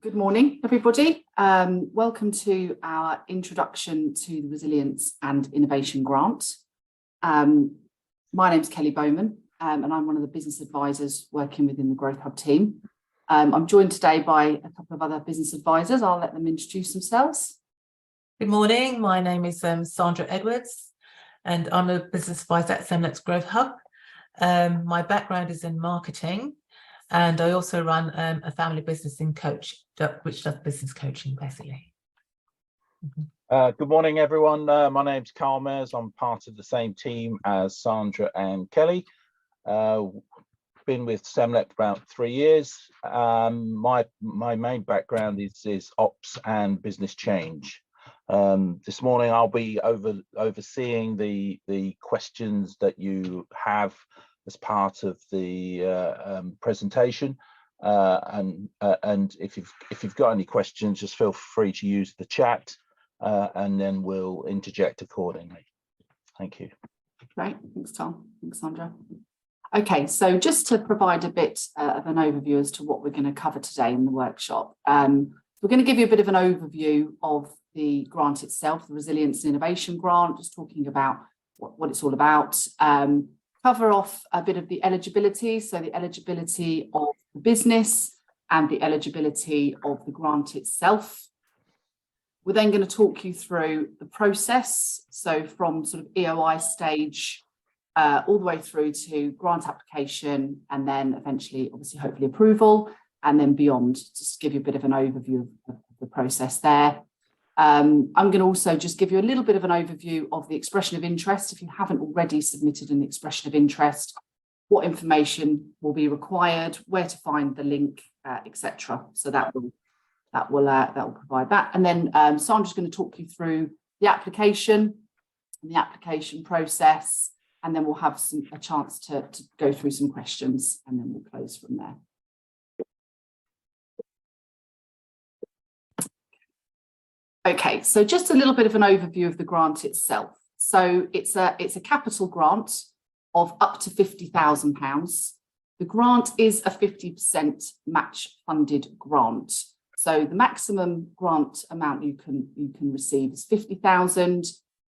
Good morning, everybody. Welcome to our introduction to the Resilience and Innovation Grant. My name's Kelly Bowman, and I'm one of the business advisors working within the Growth Hub team. I'm joined today by a couple of other business advisors. I'll let them introduce themselves. Good morning. My name is Sandra Edwards, and I'm a business advisor at Semlex Growth Hub. My background is in marketing, and I also run a family business which does business coaching, basically. Good morning, everyone. My name's Carl Mears. I'm part of the same team as Sandra and Kelly. Been with Semlex about 3 years. My main background is ops and business change. This morning I'll be overseeing the questions that you have as part of the presentation, and if you've got any questions, just feel free to use the chat, and then we'll interject accordingly. Thank you. Great, thanks Tom, thanks Sandra. Okay, so just to provide a bit of an overview as to what we're going to cover today in the workshop, we're going to give you a bit of an overview of the grant itself, the Resilience and Innovation Grant, just talking about what it's all about. Cover off a bit of the eligibility, so the eligibility of the business and the eligibility of the grant itself. We're then going to talk you through the process, so from sort of EOI stage all the way through to grant application, and then eventually, obviously, hopefully approval, and then beyond, just to give you a bit of an overview of the process there. I'm going to also just give you a little bit of an overview of the expression of interest. If you haven't already submitted an expression of interest, what information will be required, where to find the link, etc. So that will provide that. And then Sandra's going to talk you through the application and the application process, and then we'll have a chance to go through some questions, and then we'll close from there. Okay, so just a little bit of an overview of the grant itself. So it's a capital grant of up to £50,000. The grant is a 50% match funded grant. So the maximum grant amount you can receive is 50,000,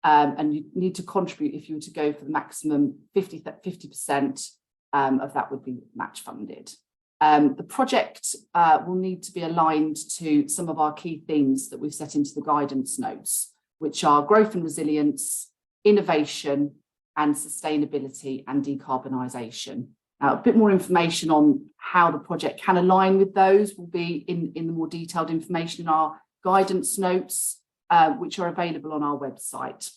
and you need to contribute, if you were to go for the maximum 50% of that would be match funded. The project will need to be aligned to some of our key themes that we've set into the guidance notes, which are growth and resilience, innovation, and sustainability and decarbonisation. Now, a bit more information on how the project can align with those will be in the more detailed information in our guidance notes, which are available on our website.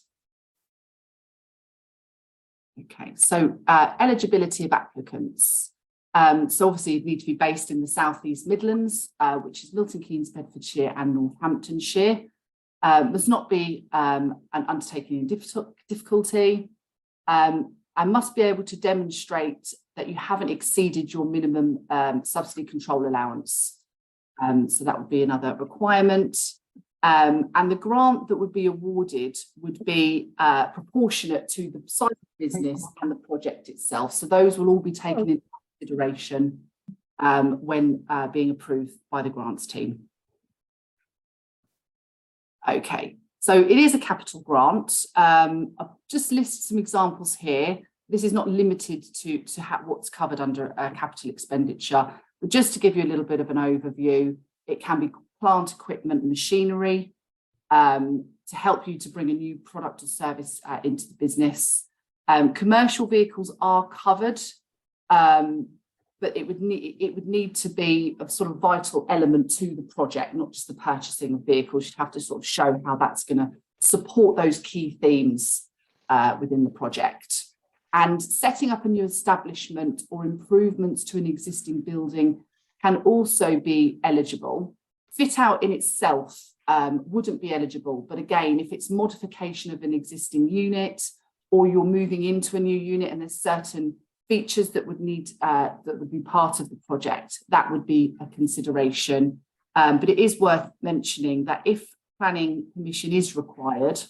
Okay, so eligibility of applicants. So obviously you need to be based in the South East Midlands, which is Milton Keynes, Bedfordshire and Northamptonshire. Must not be an undertaking in difficulty, and must be able to demonstrate that you haven't exceeded your minimum subsidy control allowance. So that would be another requirement. And the grant that would be awarded would be proportionate to the size of the business and the project itself. So those will all be taken into consideration when being approved by the grants team. Okay, so it is a capital grant. I've just listed some examples here. This is not limited to what's covered under capital expenditure, but just to give you a little bit of an overview, it can be plant equipment and machinery to help you to bring a new product or service into the business. Commercial vehicles are covered, but it would need to be a sort of vital element to the project, not just the purchasing of vehicles. You'd have to sort of show how that's going to support those key themes within the project. And setting up a new establishment or improvements to an existing building can also be eligible. Fit out in itself wouldn't be eligible, but again, if it's modification of an existing unit, or you're moving into a new unit and there's certain features that would be part of the project, that would be a consideration. But it is worth mentioning that if planning permission is required,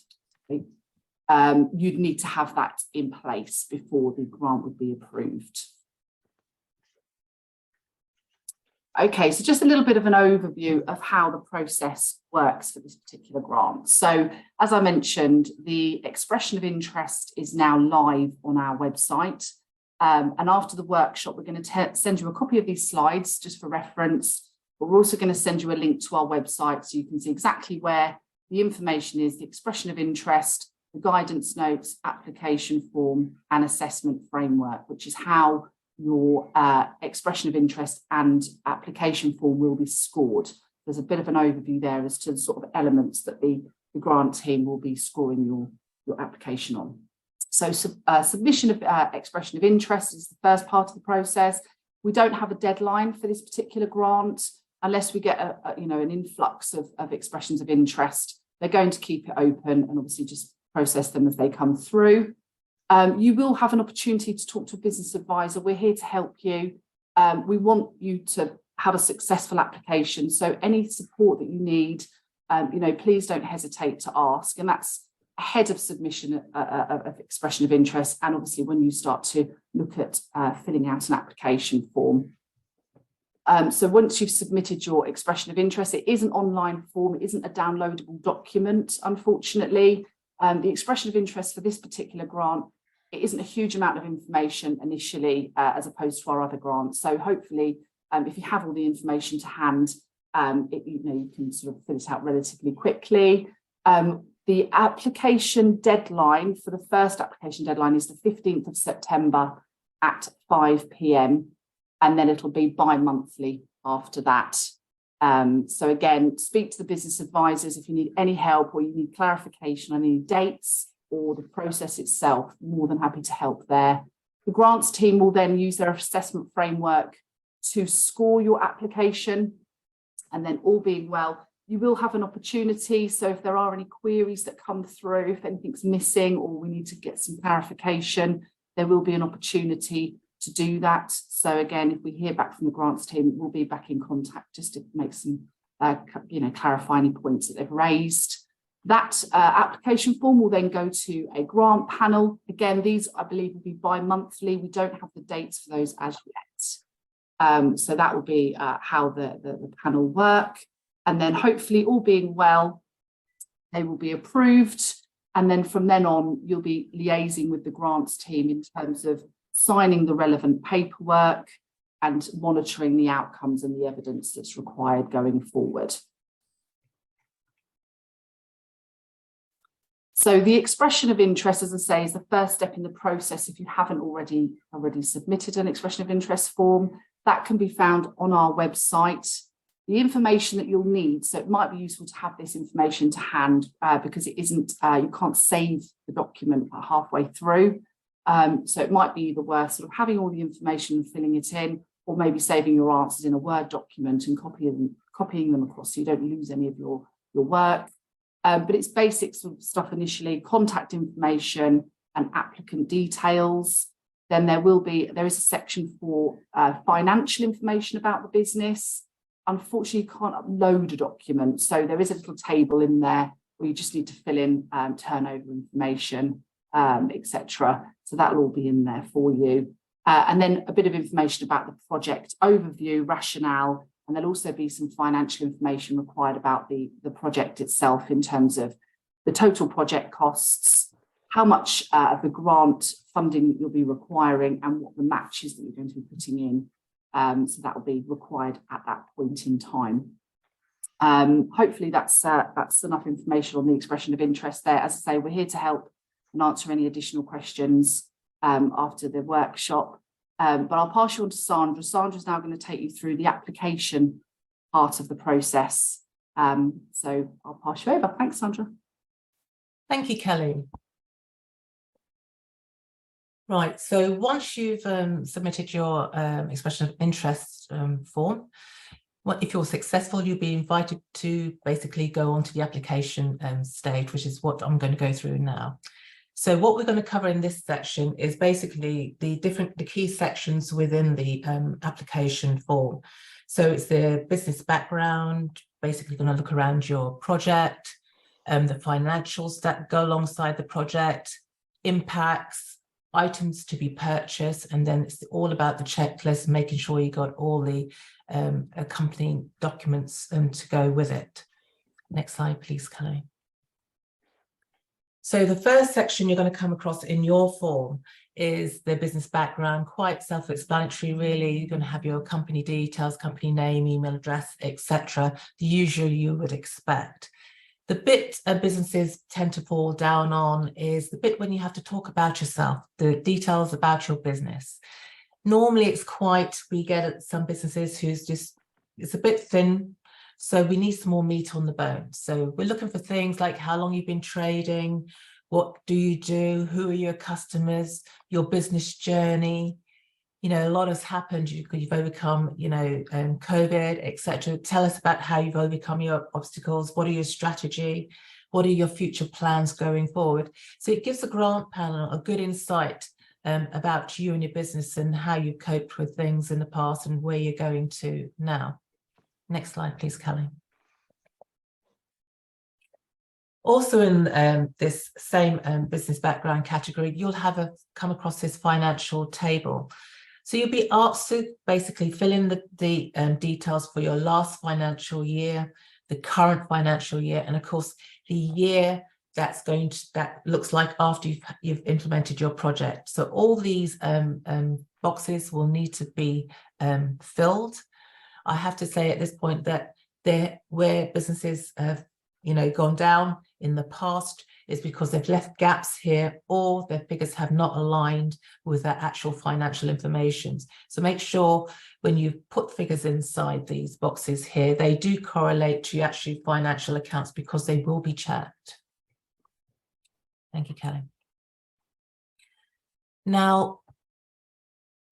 you'd need to have that in place before the grant would be approved. Okay, so just a little bit of an overview of how the process works for this particular grant. So as I mentioned, the expression of interest is now live on our website. And after the workshop, we're going to send you a copy of these slides just for reference. But we're also going to send you a link to our website so you can see exactly where the information is, the expression of interest, the guidance notes, application form and assessment framework, which is how your expression of interest and application form will be scored. There's a bit of an overview there as to the sort of elements that the grant team will be scoring your application on. So submission of expression of interest is the first part of the process. We don't have a deadline for this particular grant unless we get an influx of expressions of interest. They're going to keep it open and obviously just process them as they come through. You will have an opportunity to talk to a business advisor. We're here to help you. We want you to have a successful application. So any support that you need, please don't hesitate to ask. And that's ahead of submission of expression of interest. And obviously when you start to look at filling out an application form. So once you've submitted your expression of interest, it is an online form. It isn't a downloadable document, unfortunately. The expression of interest for this particular grant, it isn't a huge amount of information initially, as opposed to our other grants. So hopefully, if you have all the information to hand, you can sort of fill it out relatively quickly. The application deadline for the first application deadline is the 15th of September at 5 p.m. and then it'll be bi-monthly after that. So again, speak to the business advisors if you need any help or you need clarification on any dates or the process itself, more than happy to help there. The grants team will then use their assessment framework to score your application, and then all being well, you will have an opportunity. So if there are any queries that come through, if anything's missing or we need to get some clarification, there will be an opportunity to do that. So again, if we hear back from the grants team, we'll be back in contact just to make some, clarify any points that they've raised. That application form will then go to a grant panel. Again, these I believe will be bi-monthly. We don't have the dates for those as yet. So that will be how the panel work. And then hopefully all being well, they will be approved. And then from then on, you'll be liaising with the grants team in terms of signing the relevant paperwork and monitoring the outcomes and the evidence that's required going forward. So the expression of interest, as I say, is the first step in the process. If you haven't already submitted an expression of interest form, that can be found on our website. The information that you'll need, so it might be useful to have this information to hand because it isn't, you can't save the document halfway through. So it might be either worth sort of having all the information and filling it in, or maybe saving your answers in a Word document and copying them across so you don't lose any of your work. But it's basic sort of stuff initially, contact information and applicant details. Then there is a section for financial information about the business. Unfortunately, you can't upload a document. So there is a little table in there where you just need to fill in turnover information, etc. So that'll all be in there for you. And then a bit of information about the project overview, rationale, and there'll also be some financial information required about the project itself in terms of the total project costs, how much of the grant funding you'll be requiring, and what the matches that you're going to be putting in. So that will be required at that point in time. Hopefully that's enough information on the expression of interest there. As I say, we're here to help and answer any additional questions after the workshop. But I'll pass you on to Sandra. Sandra's now going to take you through the application part of the process. So I'll pass you over. Thanks, Sandra. Thank you, Kelly. Right, so once you've submitted your expression of interest form, if you're successful, you'll be invited to basically go on to the application stage, which is what I'm going to go through now. So what we're going to cover in this section is basically the key sections within the application form. So it's the business background, basically going to look around your project, the financials that go alongside the project, impacts, items to be purchased, and then it's all about the checklist, making sure you got all the accompanying documents to go with it. Next slide, please, Kelly. So the first section you're going to come across in your form is the business background, quite self-explanatory, really. You're going to have your company details, company name, email address, etc. The usual you would expect. The bit businesses tend to fall down on is the bit when you have to talk about yourself, the details about your business. Normally it's quite, we get at some businesses who's just, it's a bit thin. So we need some more meat on the bone. So we're looking for things like how long you've been trading, what do you do, who are your customers, your business journey. You know, a lot has happened. You've overcome, you know, COVID, etc. Tell us about how you've overcome your obstacles. What are your strategy? What are your future plans going forward? So it gives the grant panel a good insight about you and your business and how you coped with things in the past and where you're going to now. Next slide, please, Kelly. Also in this same business background category, you'll have come across this financial table. So you'll be asked to basically fill in the details for your last financial year, the current financial year, and of course the year that looks like after you've implemented your project. So all these boxes will need to be filled. I have to say at this point that where businesses have, you know, gone down in the past is because they've left gaps here or their figures have not aligned with their actual financial information. So make sure when you put figures inside these boxes here, they do correlate to actually financial accounts because they will be checked. Thank you, Kelly. Now,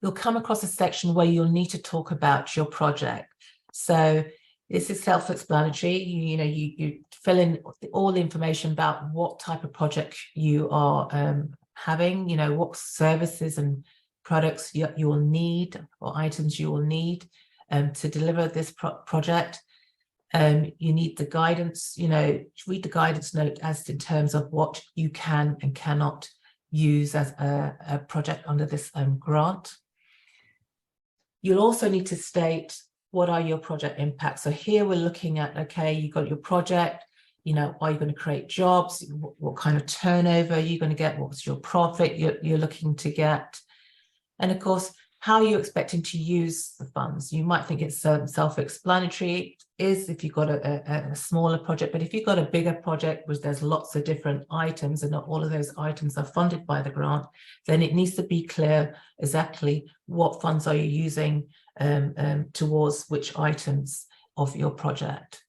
you'll come across a section where you'll need to talk about your project. So this is self-explanatory. You fill in all the information about what type of project you are having, you know, what services and products you will need or items you will need to deliver this project. You need the guidance, you know, read the guidance note as in terms of what you can and cannot use as a project under this grant. You'll also need to state what are your project impacts. So here we're looking at, okay, you've got your project, you know, are you going to create jobs? What kind of turnover are you going to get? What's your profit you're looking to get? And of course, how are you expecting to use the funds? You might think it's self-explanatory, is if you've got a smaller project, but if you've got a bigger project where there's lots of different items and not all of those items are funded by the grant, then it needs to be clear exactly what funds are you using towards which items of your project.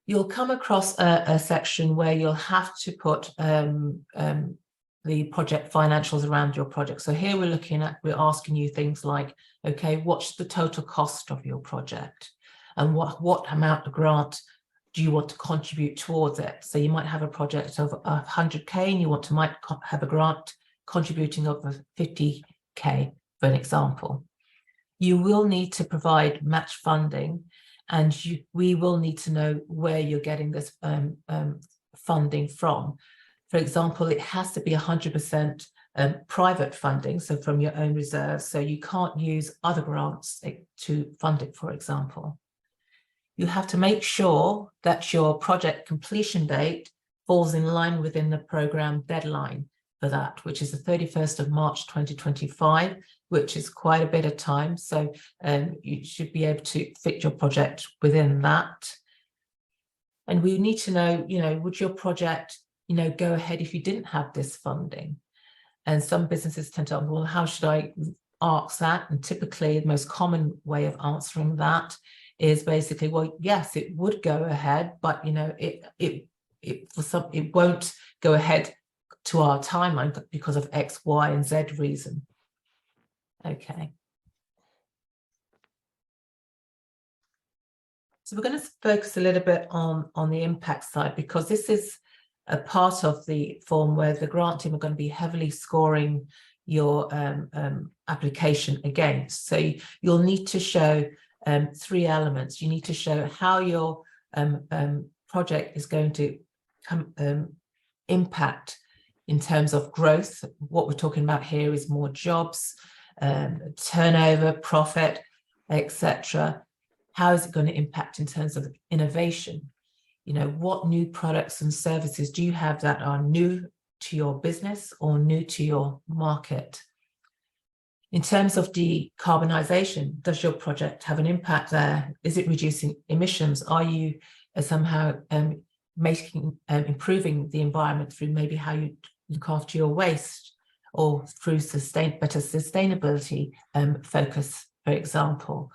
You'll come across a section where you'll have to put the project financials around your project. So here we're asking you things like, okay, what's the total cost of your project? And what amount of grant do you want to contribute towards it? So you might have a project of 100K and you might have a grant contributing over 50K, for an example. You will need to provide match funding, and we will need to know where you're getting this funding from. For example, it has to be 100% private funding, so from your own reserves, so you can't use other grants to fund it, for example. You have to make sure that your project completion date falls in line within the program deadline for that, which is the 31st of March 2025, which is quite a bit of time. So you should be able to fit your project within that. And we need to know, you know, would your project, you know, go ahead if you didn't have this funding? And some businesses tend to, well, how should I ask that? And typically the most common way of answering that is basically, well, yes, it would go ahead, but you know, it won't go ahead to our timeline because of X, Y, and Z reason. Okay. So we're going to focus a little bit on the impact side, because this is a part of the form where the grant team are going to be heavily scoring your application against. So you'll need to show 3 elements. You need to show how your project is going to impact in terms of growth. What we're talking about here is more jobs, turnover, profit, etc. How is it going to impact in terms of innovation? You know, what new products and services do you have that are new to your business or new to your market? In terms of decarbonisation, does your project have an impact there? Is it reducing emissions? Are you somehow improving the environment through maybe how you look after your waste, or through better sustainability focus, for example?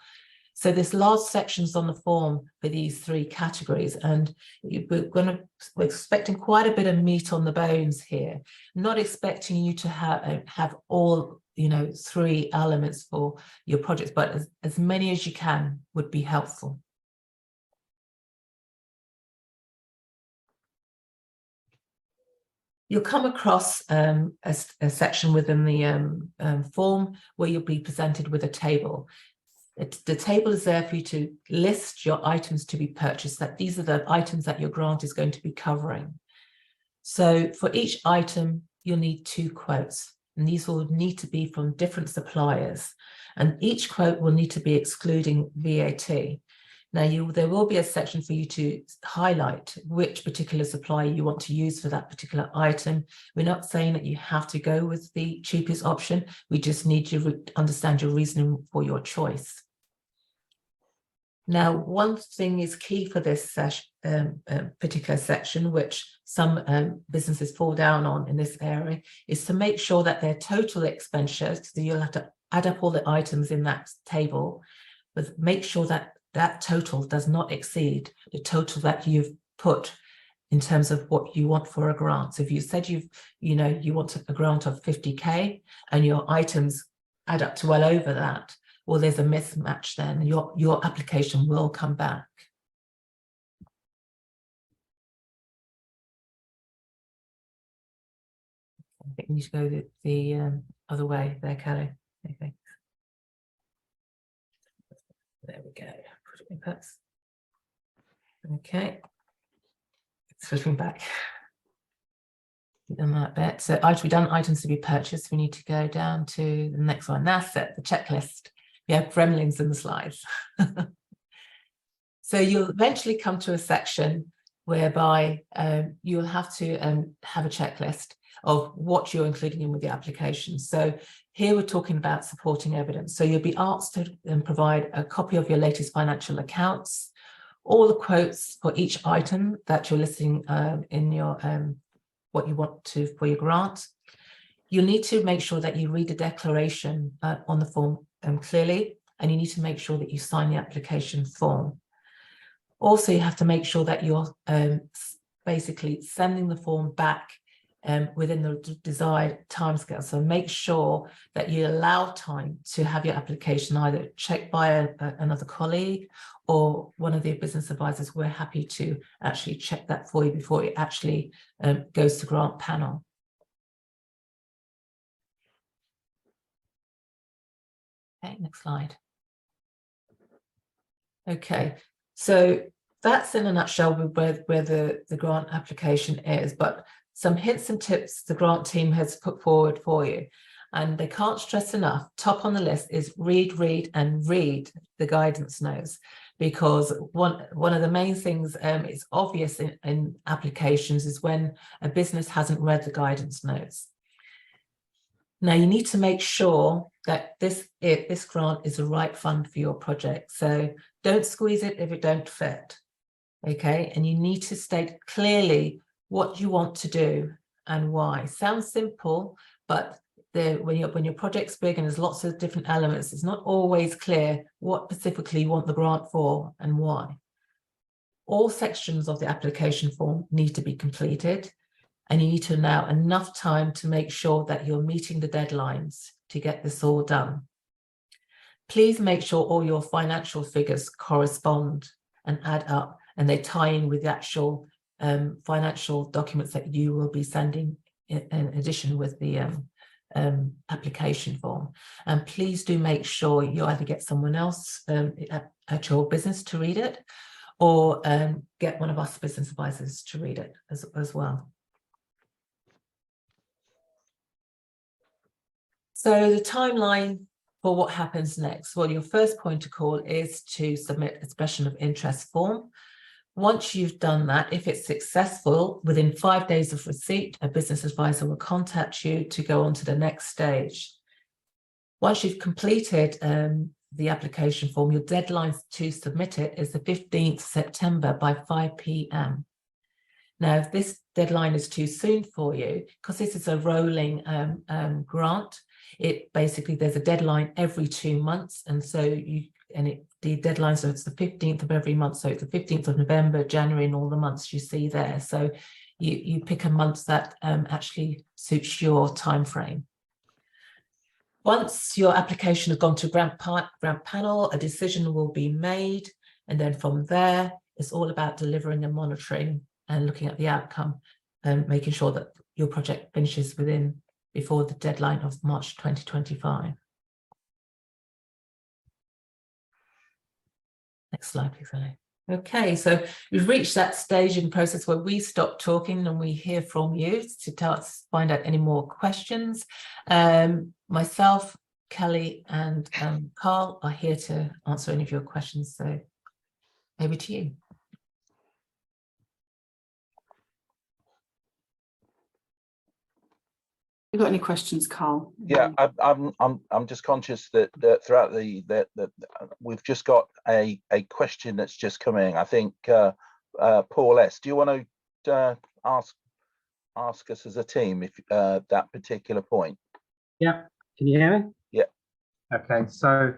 So there's large sections on the form for these three categories, and we're expecting quite a bit of meat on the bones here. Not expecting you to have all, you know, three elements for your projects, but as many as you can would be helpful. You'll come across a section within the form where you'll be presented with a table. The table is there for you to list your items to be purchased, that these are the items that your grant is going to be covering. So for each item, you'll need 2 quotes, and these will need to be from different suppliers, and each quote will need to be excluding VAT. Now, there will be a section for you to highlight which particular supplier you want to use for that particular item. We're not saying that you have to go with the cheapest option. We just need you to understand your reasoning for your choice. Now, one thing is key for this particular section, which some businesses fall down on in this area, is to make sure that their total expenditure, so you'll have to add up all the items in that table, but make sure that that total does not exceed the total that you've put in terms of what you want for a grant. So if you said you want a grant of 50k and your items add up to well over that, well, there's a mismatch then. Your application will come back. I think we need to go the other way there, Kelly. Okay. There we go. Okay. Switching back. Done that bit. So we've done items to be purchased. We need to go down to the next one. That's it, the checklist. We have gremlins in the slides. So you'll eventually come to a section whereby you'll have to have a checklist of what you're including in with the application. So here we're talking about supporting evidence. So you'll be asked to provide a copy of your latest financial accounts, all the quotes for each item that you're listing in your what you want to for your grant. You'll need to make sure that you read the declaration on the form clearly, and you need to make sure that you sign the application form. Also, you have to make sure that you're basically sending the form back within the desired timescale. So make sure that you allow time to have your application either checked by another colleague or one of the business advisors. We're happy to actually check that for you before it actually goes to grant panel. Okay, next slide. Okay, so that's in a nutshell where the grant application is, but some hints and tips the grant team has put forward for you. And they can't stress enough, top on the list is read the guidance notes, because one of the main things it's obvious in applications is when a business hasn't read the guidance notes. Now you need to make sure that this grant is the right fund for your project. So don't squeeze it if it don't fit, okay? And you need to state clearly what you want to do and why. Sounds simple, but when your project's big and there's lots of different elements, it's not always clear what specifically you want the grant for and why. All sections of the application form need to be completed, and you need to allow enough time to make sure that you're meeting the deadlines to get this all done. Please make sure all your financial figures correspond and add up, and they tie in with the actual financial documents that you will be sending in addition with the application form. And please do make sure you either get someone else at your business to read it, or get one of us business advisors to read it as well. So the timeline for what happens next. Well, your first point of call is to submit a expression of interest form. Once you've done that, if it's successful, within 5 days of receipt, a business advisor will contact you to go on to the next stage. Once you've completed the application form, your deadline to submit it is the 15th September by 5 p.m. Now, if this deadline is too soon for you, because this is a rolling grant, there's a deadline every 2 months, and so the deadline, so it's the 15th of every month, so it's the 15th of November, January, and all the months you see there. So you pick a month that actually suits your time frame. Once your application has gone to grant panel, a decision will be made, and then from there, it's all about delivering and monitoring and looking at the outcome and making sure that your project finishes before the deadline of March 2025. Next slide, please, Ellie. Okay, so we've reached that stage in the process where we stop talking and we hear from you to find out any more questions. Myself, Kelly, and Carl are here to answer any of your questions. So over to you. You got any questions, Carl? Yeah, I'm just conscious that throughout that we've just got a question that's just come in. I think Paul S., do you want to ask us as a team if that particular point? Yeah, can you hear me? Yeah. Okay, so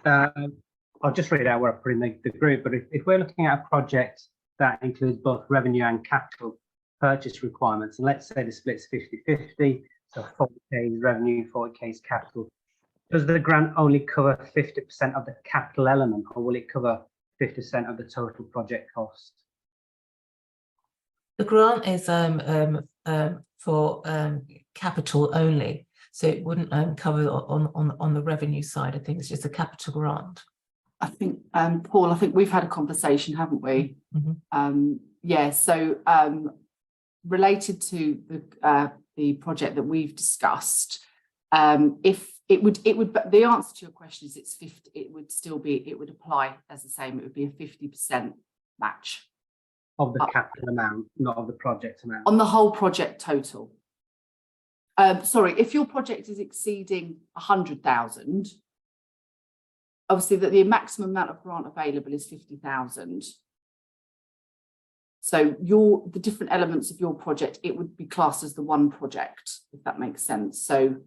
I'll just read out what I put in the group. But if we're looking at a project that includes both revenue and capital purchase requirements, and let's say the split's 50-50. So 40k is revenue, 40k is capital. Does the grant only cover 50% of the capital element, or will it cover 50% of the total project cost? The grant is for capital only, so it wouldn't cover on the revenue side. I think it's just a capital grant. I think, Paul, I think we've had a conversation, haven't we? Mm-hmm. Yeah, so related to the project that we've discussed, if it would the answer to your question is it's 50, it would apply as the same. It would be a 50% match Of the capital amount, not of the project amount. on the whole project total. Sorry, if your project is exceeding 100,000, obviously that the maximum amount of grant available is 50,000. So the different elements of your project, it would be classed as the one project, if that makes sense. So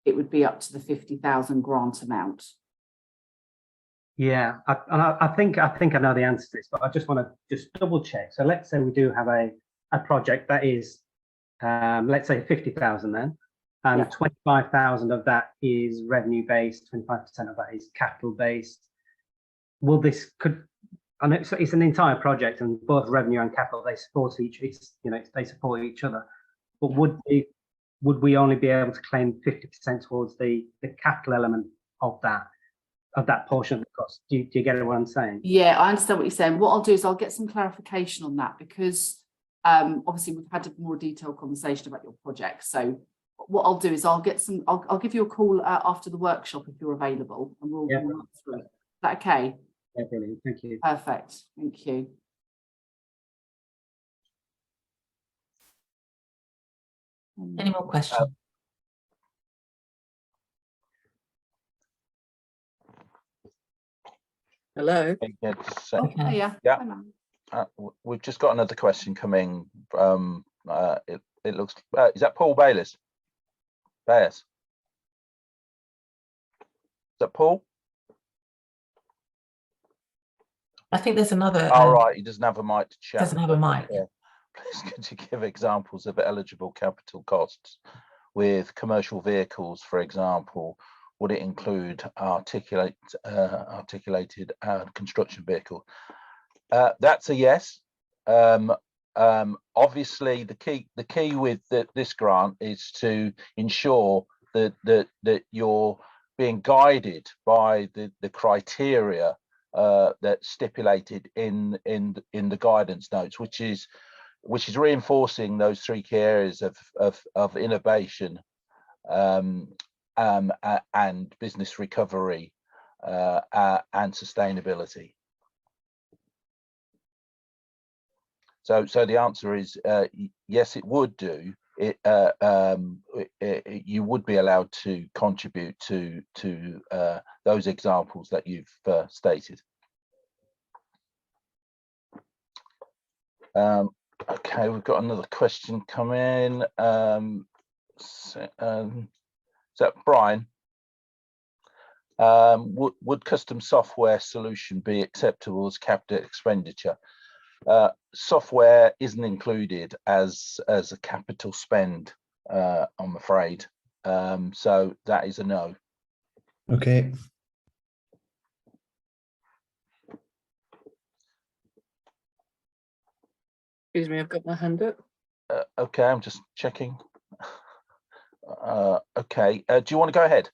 it would be up to the 50,000 grant amount. Yeah, I think I know the answer to this, but I just want to just double check. So let's say we do have a project that is, let's say 50,000 then, and Yeah. 25,000 of that is revenue based, 25% of that is capital based. Will this I know it's an entire project, and both revenue and capital they support they support each other. But would we only be able to claim 50% towards the capital element of that portion of the cost? Do you get what I'm saying? Yeah, I understand what you're saying. What I'll do is I'll get some clarification on that, because obviously we've had a more detailed conversation about your project. So what I'll do is I'll give you a call after the workshop if you're available, and we'll run through it. Is that okay? Yeah, brilliant. Thank you. Perfect. Thank you. Any more questions? Hello. Okay. Yeah. We've just got another question coming. It looks. Is that Paul Bayliss? Bayes. Is that Paul? I think there's another. All right, he doesn't have a mic to chat. Doesn't have a mic. Yeah. Please, could you give examples of eligible capital costs with commercial vehicles, for example? Would it include articulated construction vehicle? That's a yes. Obviously, the key with this grant is to ensure that you're being guided by the criteria that's stipulated in the guidance notes, which is reinforcing those three key areas of innovation, and business recovery and sustainability. So the answer is yes, it would do. You would be allowed to contribute to those examples that you've stated. Okay, we've got another question come in. Is that Brian? Would custom software solution be acceptable as capital expenditure? Software isn't included as a capital spend, I'm afraid. So that is a no. Okay. Excuse me, I've got my hand up. Okay, I'm just checking. Okay, do you want to go ahead?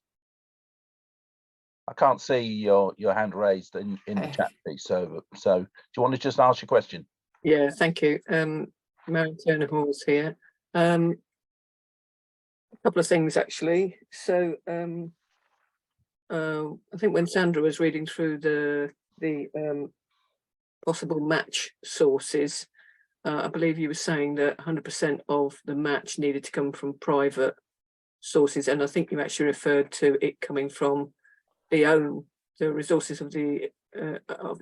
I can't see your hand raised in the chat, please. So do you want to just ask your question? Yeah, thank you. Mary Turner Halls here. A couple of things actually. So I think when Sandra was reading through the possible match sources, I believe you were saying that 100% of the match needed to come from private sources, and I think you actually referred to it coming from the resources of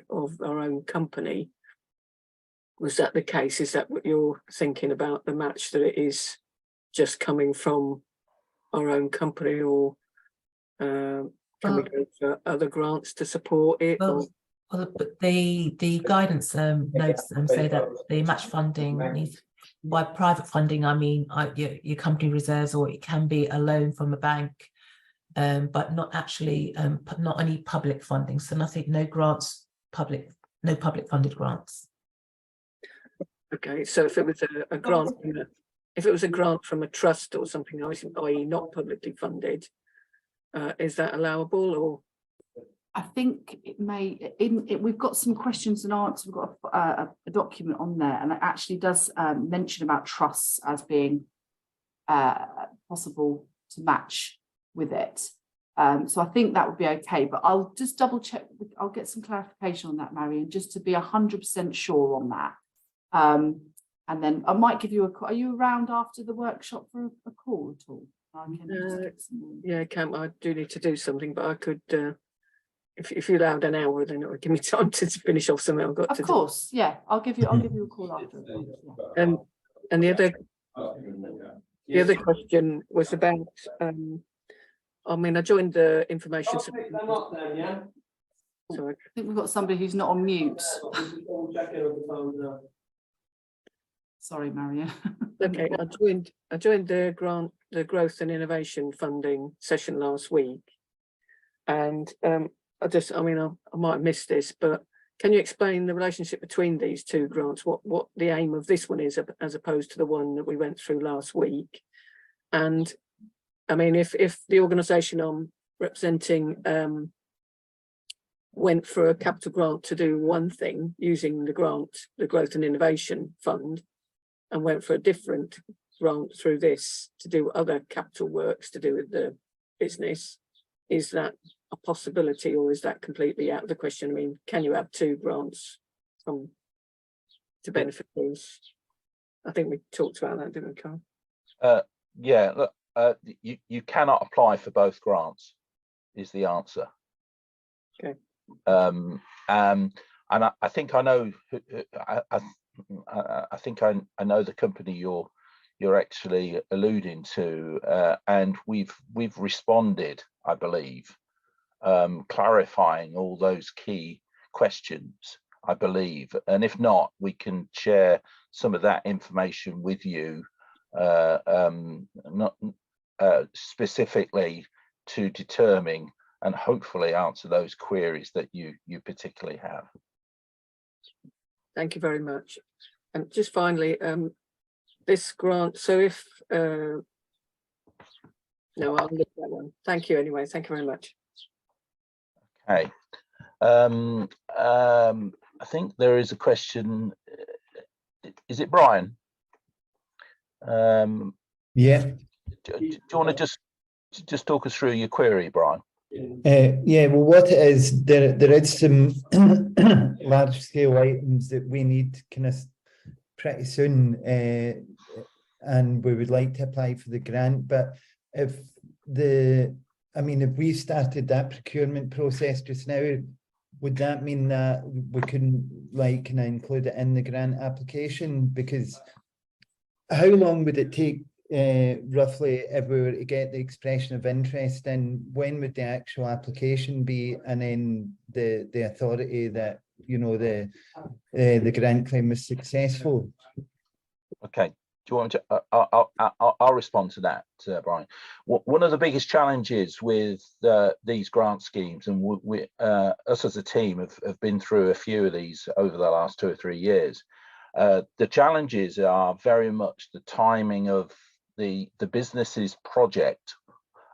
of our own company. Was that the case? Is that what you're thinking about, the match, that it is just coming from our own company, or can we go for other grants to support it? Well, but the guidance notes say that the match funding needs, by private funding, I mean your company reserves, or it can be a loan from a bank, but not actually not any public funding. So nothing, no grants, no public funded grants. Okay, so if it was a grant, if it was a grant from a trust or something, i.e. not publicly funded, is that allowable? Or I think it may. We've got some questions and answers. We've got a document on there, and it actually does mention about trusts as being possible to match with it. So I think that would be okay. But I'll just double check. I'll get some clarification on that, Marion, just to be 100% sure on that. And then I might give you a call. Are you around after the workshop for a call at all? yeah, Cam, I do need to do something, but I could. If you allowed an hour, then it would give me time to finish off something I've got to do. Of course, yeah. I'll give you a call after. And the other question was about I mean, I joined the information. Sorry. I think we've got somebody who's not on mute. Sorry, Marion. Okay, I joined the growth and innovation funding session last week, and I mean, I might have missed this, but can you explain the relationship between these two grants? What the aim of this one is, as opposed to the one that we went through last week? And I mean, if the organisation I'm representing went for a capital grant to do one thing using the Growth and Innovation Fund, and went for a different grant through this to do other capital works to do with the business, is that a possibility, or is that completely out of the question? I mean, can you have two grants to benefit those? I think we talked about that, didn't we, Carl? Yeah, look, you cannot apply for both grants, is the answer. Okay. And I think I know. I think I know the company you're actually alluding to, and we've responded, I believe, clarifying all those key questions, I believe. And if not, we can share some of that information with you, not specifically to determine and hopefully answer those queries that you particularly have. Thank you very much. And just finally, this grant, so if no, I'll look at that one. Thank you anyway. Thank you very much. Okay. I think there is a question. Is it Brian? Yeah. Do you want to just Just talk us through your query, Brian. Yeah, well, what it is, there is some large scale items that we need kind of pretty soon, and we would like to apply for the grant. But if if we started that procurement process just now, would that mean that we couldn't kind of include it in the grant application? Because how long would it take roughly if we were to get the expression of interest in? When would the actual application be, and then the authority that the grant claim was successful? Okay, do you want me to? I'll respond to that, Brian. One of the biggest challenges with these grant schemes, and us as a team have been through a few of these over the last 2 or 3 years. The challenges are very much the timing of the business's project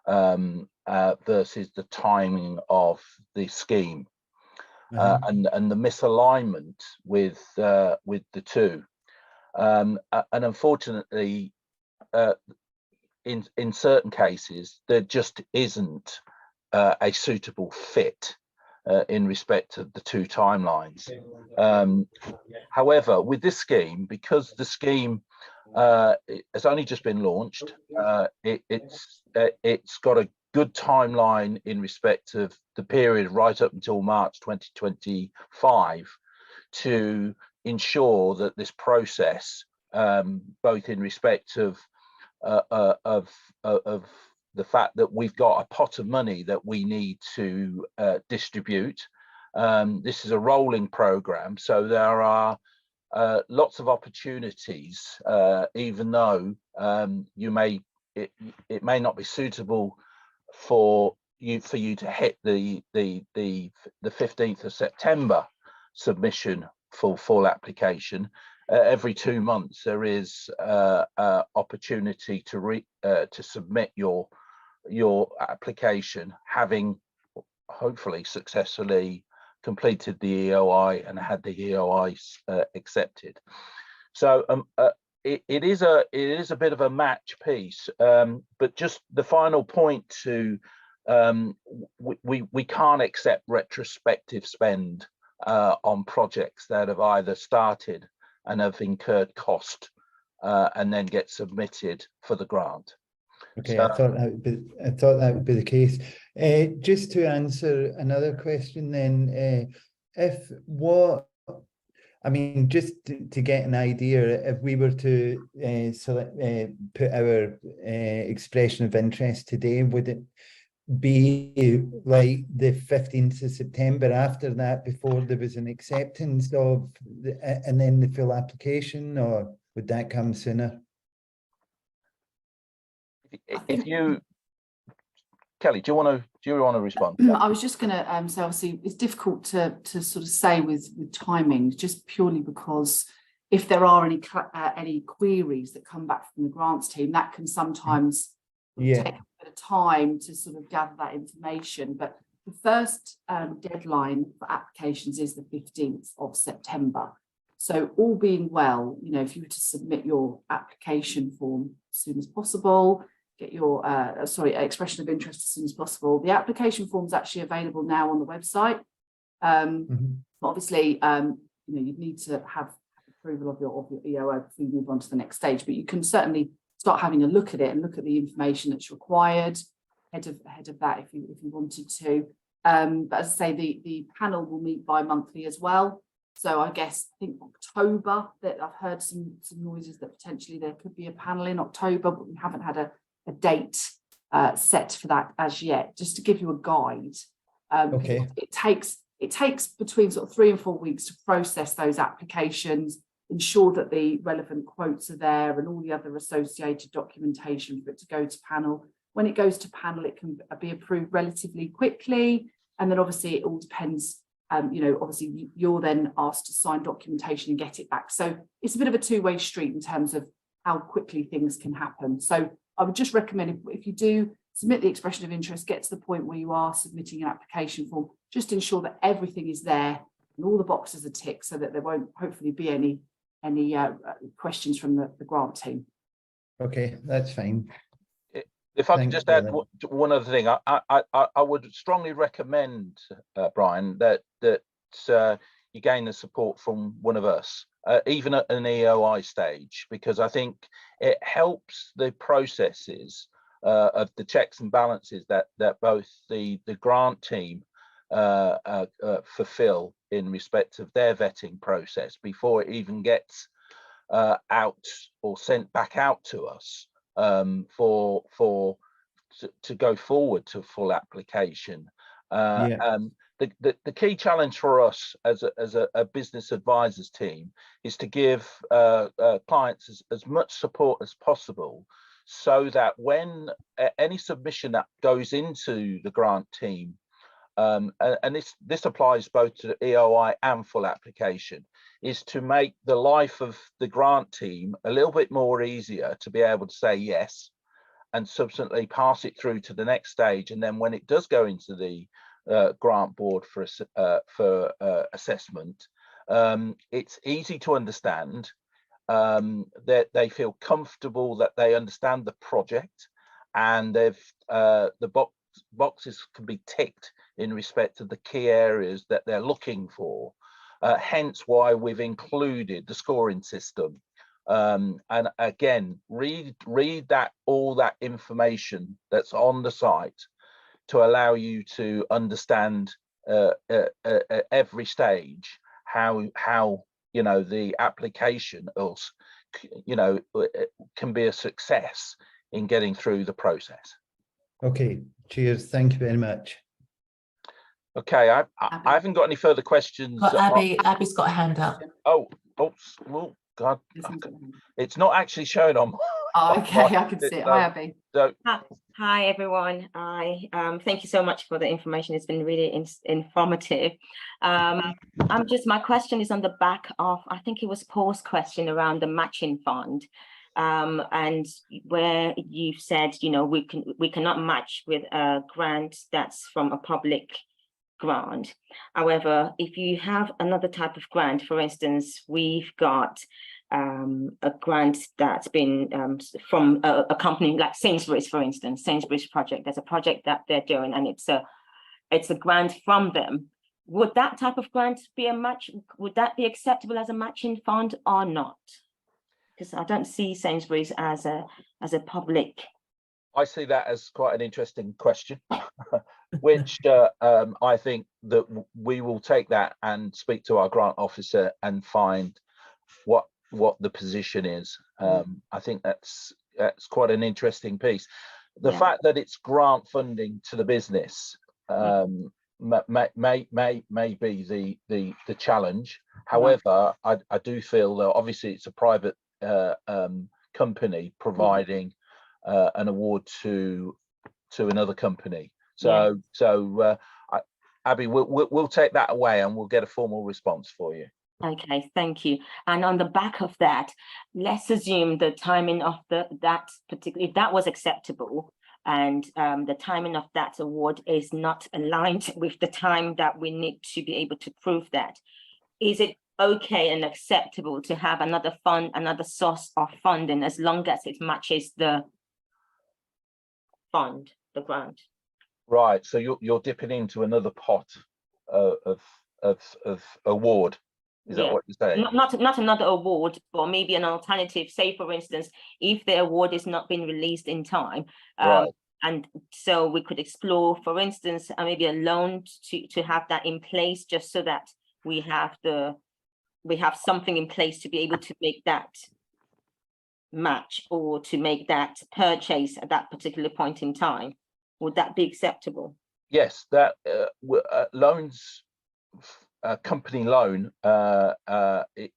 versus the timing of the scheme, and the misalignment with the two. And unfortunately, in certain cases, there just isn't a suitable fit in respect of the two timelines. However, with this scheme, because the scheme has only just been launched, it's got a good timeline in respect of the period right up until March 2025 to ensure that this process, both in respect of the fact that we've got a pot of money that we need to distribute. This is a rolling program, so there are lots of opportunities, even though it may not be suitable for you to hit the 15th of September submission for full application. Every 2 months there is opportunity to submit your application, having hopefully successfully completed the EOI and had the EOI accepted. So it is a bit of a match piece, but just the final point to we can't accept retrospective spend on projects that have either started and have incurred cost and then get submitted for the grant. Okay, So, I thought that would be the case. Just to answer another question then, just to get an idea, if we were to put our expression of interest today, would it be like the 15th of September after that, before there was an acceptance of and then the full application, or would that come sooner? if you, Kelly, do you want to respond? I was just going to say, obviously, it's difficult to sort of say with timing, just purely because if there are any queries that come back from the grants team, that can sometimes take a bit of time to sort of gather that information. But the first deadline for applications is the 15th of September. So all being well, if you were to submit your application form as soon as possible, get your expression of interest as soon as possible. The application form is actually available now on the website. But obviously, you'd need to have approval of your EOI before you move on to the next stage. But you can certainly start having a look at it and look at the information that's required ahead of that if you wanted to. But as I say, the panel will meet bi-monthly as well. So I think October, that I've heard some noises that potentially there could be a panel in October, but we haven't had a date set for that as yet. Just to give you a guide, Okay. It takes between sort of 3 and 4 weeks to process those applications, ensure that the relevant quotes are there and all the other associated documentation for it to go to panel. When it goes to panel, it can be approved relatively quickly, and then obviously it all depends. Obviously you're then asked to sign documentation and get it back. So it's a bit of a two-way street in terms of how quickly things can happen. So I would just recommend if you do submit the expression of interest, get to the point where you are submitting an application form, just ensure that everything is there and all the boxes are ticked so that there won't hopefully be any questions from the grant team. Okay, that's fine. If I could Thanks, just add Kelly. one other thing, I would strongly recommend, Brian, that you gain the support from one of us, even at an EOI stage, because I think it helps the processes of the checks and balances that both the grant team fulfill in respect of their vetting process before it even gets out or sent back out to us to go forward to full application. The key challenge for us as a business advisors team is to give clients as much support as possible, so that when any submission that goes into the grant team, and this applies both to EOI and full application, is to make the life of the grant team a little bit more easier to be able to say yes and subsequently pass it through to the next stage. And then when it does go into the grant board for assessment, it's easy to understand, that they feel comfortable, that they understand the project, and the boxes can be ticked in respect of the key areas that they're looking for. Hence why we've included the scoring system. And again, read all that information that's on the site to allow you to understand at every stage how the application can be a success in getting through the process. Okay, cheers. Thank you very much. Okay, I haven't got any further questions. But Abby's got a hand up. Oh, well, God, it's not actually shown on. Oh, okay, I can see it. Hi, Abby. Hi, everyone. Thank you so much for the information. It's been really informative. My question is on the back of, I think it was Paul's question around the matching fund, and where you've said, we cannot match with a grant that's from a public grant. However, if you have another type of grant, for instance, we've got a grant that's been from a company like Sainsbury's, for instance, Sainsbury's project. There's a project that they're doing, and it's a grant from them. Would that type of grant be a match? Would that be acceptable as a matching fund or not? Because I don't see Sainsbury's as a public. I see that as quite an interesting question, which I think that we will take that and speak to our grant officer and find what the position is. I think that's quite an interesting piece. The fact that it's grant funding to the business may be the challenge. However, I do feel that obviously it's a private company providing an award to another company. So Abby, we'll take that away and we'll get a formal response for you. Okay, thank you. And on the back of that, let's assume the timing of that particular, if that was acceptable, and the timing of that award is not aligned with the time that we need to be able to prove that. Is it okay and acceptable to have another fund, another source of funding, as long as it matches the fund, the grant? Right. So you're dipping into another pot of award. Is that what you're saying? Not another award, but maybe an alternative. Say, for instance, if the award is not being released in time, right. And so we could explore, for instance, maybe a loan to have that in place, just so that we have something in place to be able to make that match or to make that purchase at that particular point in time. Would that be acceptable? Yes, that loans. Company loan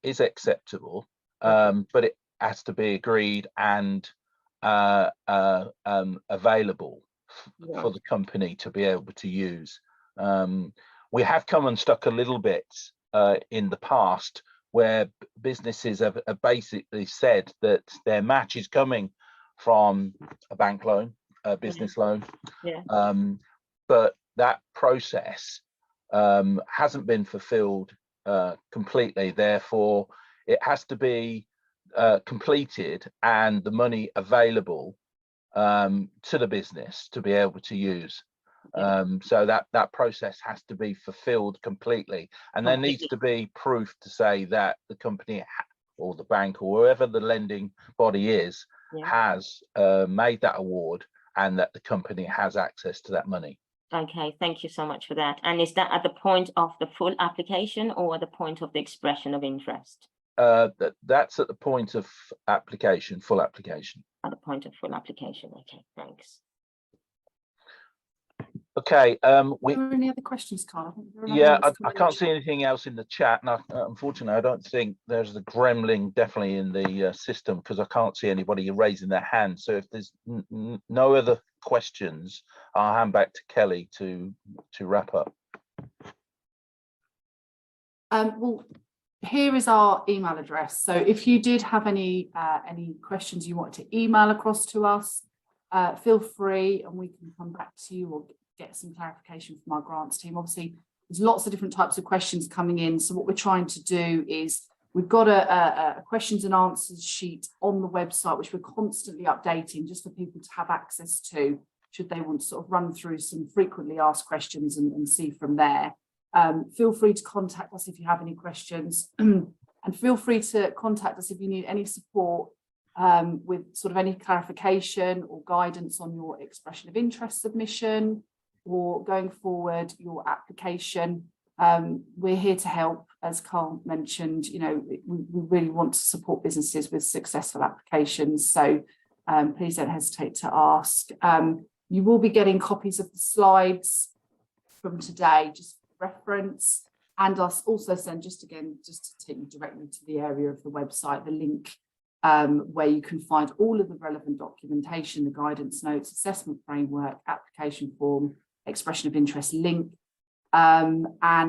is acceptable, but it has to be agreed and available for the company to be able to use. We have come unstuck a little bit in the past, where businesses have basically said that their match is coming from a bank loan, a business loan, but that process hasn't been fulfilled completely. Therefore, it has to be completed and the money available to the business to be able to use. So that process has to be fulfilled completely, and there needs to be proof to say that the company or the bank or whoever the lending body is has made that award, and that the company has access to that money. Okay, thank you so much for that. And is that at the point of the full application or at the point of the expression of interest? That's at the point of application, full application. At the point of full application. Okay, thanks. Okay. Are there any other questions, Carl? I can't see anything else in the chat, and unfortunately, I don't think there's the gremlin definitely in the system, because I can't see anybody raising their hand. So if there's no other questions, I'll hand back to Kelly to wrap up. Well, here is our email address. So if you did have any questions you want to email across to us, feel free, and we can come back to you or get some clarification from our grants team. Obviously, there's lots of different types of questions coming in. So what we're trying to do is we've got a questions and answers sheet on the website, which we're constantly updating just for people to have access to, should they want to sort of run through some frequently asked questions and see from there. Feel free to contact us if you have any questions, and feel free to contact us if you need any support with sort of any clarification or guidance on your expression of interest submission, or going forward your application. We're here to help, as Carl mentioned. You know, we really want to support businesses with successful applications, so please don't hesitate to ask. You will be getting copies of the slides from today, just for reference, and us also send, just to take you directly to the area of the website, the link where you can find all of the relevant documentation, the guidance notes, assessment framework, application form, expression of interest link, and I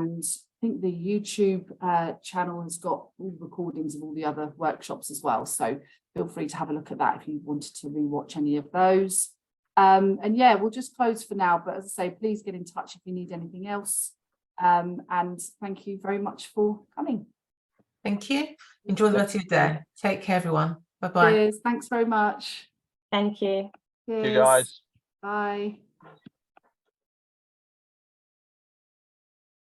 think the YouTube channel has got all recordings of all the other workshops as well, so feel free to have a look at that if you wanted to rewatch any of those. And yeah, we'll just close for now, but as I say, please get in touch if you need anything else, and thank you very much for coming. Thank you. Enjoy the rest of your day. Take care, everyone. Bye-bye. Cheers. Thanks very much. Thank you. Cheers. You guys. Bye.